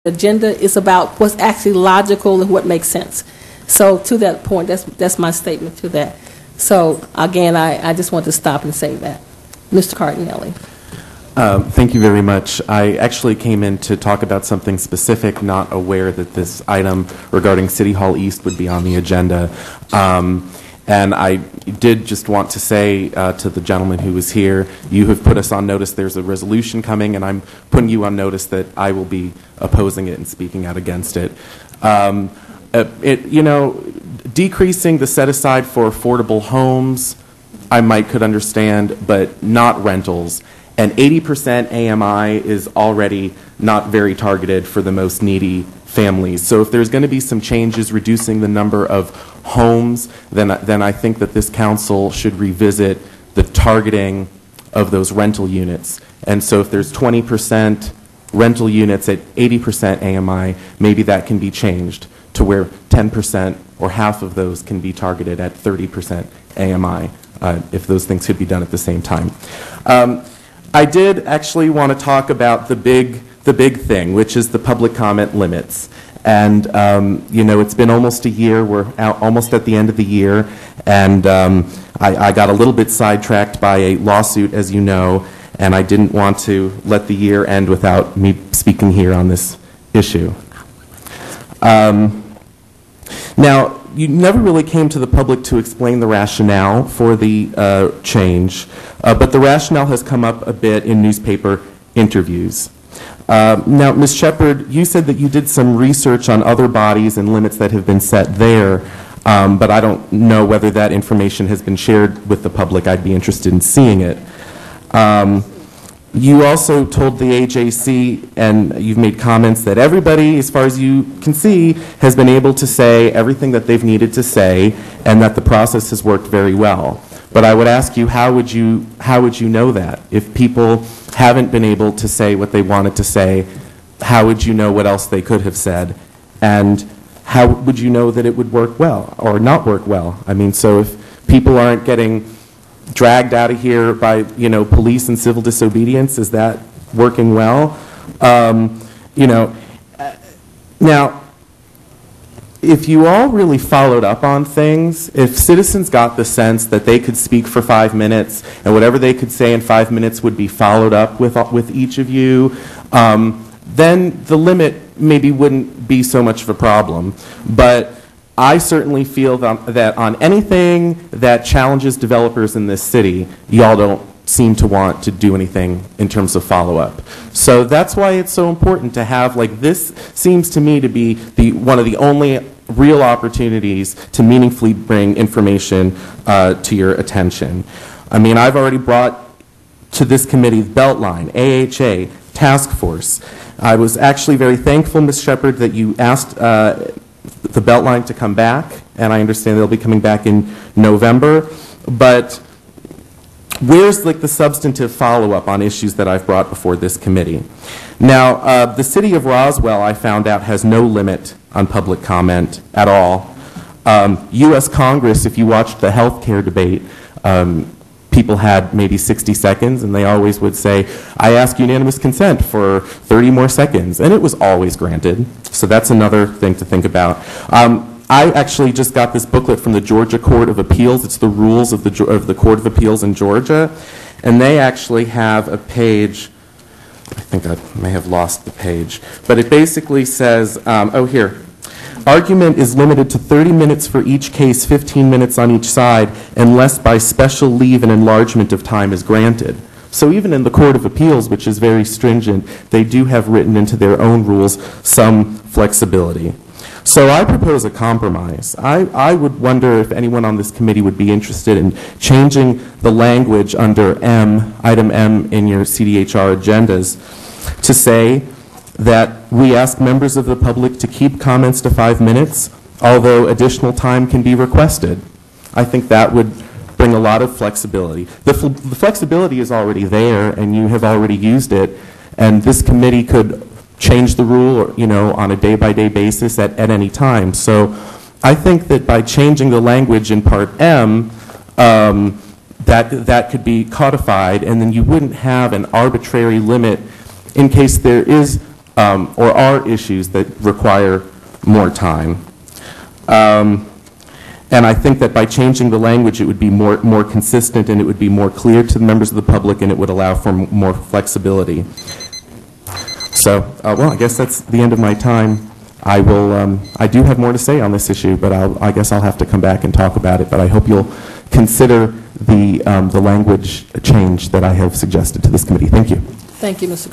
agenda is about what's actually logical and what makes sense. So to that point, that's my statement to that. So again, I just want to stop and say that. Mr. Cardinelli. Thank you very much. I actually came in to talk about something specific, not aware that this item regarding City Hall East would be on the agenda. And I did just want to say to the gentleman who was here, you have put us on notice there's a resolution coming, and I'm putting you on notice that I will be opposing it and speaking out against it. Decreasing the set-aside for affordable homes, I could understand, but not rentals. And 80% AMI is already not very targeted for the most needy families. So if there's going to be some changes reducing the number of homes, then I think that this council should revisit the targeting of those rental units. And so if there's 20% rental units at 80% AMI, maybe that can be changed to where 10% or half of those can be targeted at 30% AMI, if those things could be done at the same time. I did actually want to talk about the big thing, which is the public comment limits. And, it's been almost a year. We're almost at the end of the year. And I got a little bit sidetracked by a lawsuit, as you know, and I didn't want to let the year end without me speaking here on this issue. Now, you never really came to the public to explain the rationale for the change, but the rationale has come up a bit in newspaper interviews. Now, Ms. Shepard, you said that you did some research on other bodies and limits that have been set there, but I don't know whether that information has been shared with the public. I'd be interested in seeing it. You also told the AJC, and you've made comments that everybody, as far as you can see, has been able to say everything that they've needed to say, and that the process has worked very well. But I would ask you, how would you know that? If people haven't been able to say what they wanted to say, how would you know what else they could have said? And how would you know that it would work well or not work well? I mean, so if people aren't getting dragged out of here by, police and civil disobedience, is that working well? Now, if you all really followed up on things, if citizens got the sense that they could speak for 5 minutes and whatever they could say in 5 minutes would be followed up with each of you, then the limit maybe wouldn't be so much of a problem. But I certainly feel that on anything that challenges developers in this city, y'all don't seem to want to do anything in terms of follow-up. So that's why it's so important to have, this seems to me to be one of the only real opportunities to meaningfully bring information to your attention. I mean, I've already brought to this committee Beltline, AHA, Task Force. I was actually very thankful, Ms. Shepard, that you asked the Beltline to come back, and I understand they'll be coming back in November, but where's the substantive follow-up on issues that I've brought before this committee? Now, the city of Roswell, I found out, has no limit on public comment at all. U.S. Congress, if you watched the health care debate, people had maybe 60 seconds, and they always would say, I ask unanimous consent for 30 more seconds, and it was always granted. So that's another thing to think about. I actually just got this booklet from the Georgia Court of Appeals. It's the rules of the Court of Appeals in Georgia, and they actually have a page. I think I may have lost the page, but it basically says, here. Argument is limited to 30 minutes for each case, 15 minutes on each side, unless by special leave and enlargement of time is granted. So even in the Court of Appeals, which is very stringent, they do have written into their own rules some flexibility. So I propose a compromise. I would wonder if anyone on this committee would be interested in changing the language under item M in your CDHR agendas to say that we ask members of the public to keep comments to 5 minutes, although additional time can be requested. I think that would bring a lot of flexibility. The flexibility is already there, and you have already used it, and this committee could change the rule, on a day-by-day basis at any time. So I think that by changing the language in Part M, that could be codified, and then you wouldn't have an arbitrary limit in case there is or are issues that require more time. And I think that by changing the language, it would be more consistent, and it would be more clear to the members of the public, and it would allow for more flexibility. So, well, I guess that's the end of my time. I do have more to say on this issue, but I guess I'll have to come back and talk about it. But I hope you'll consider the language change that I have suggested to this committee. Thank you. Thank you, Mr.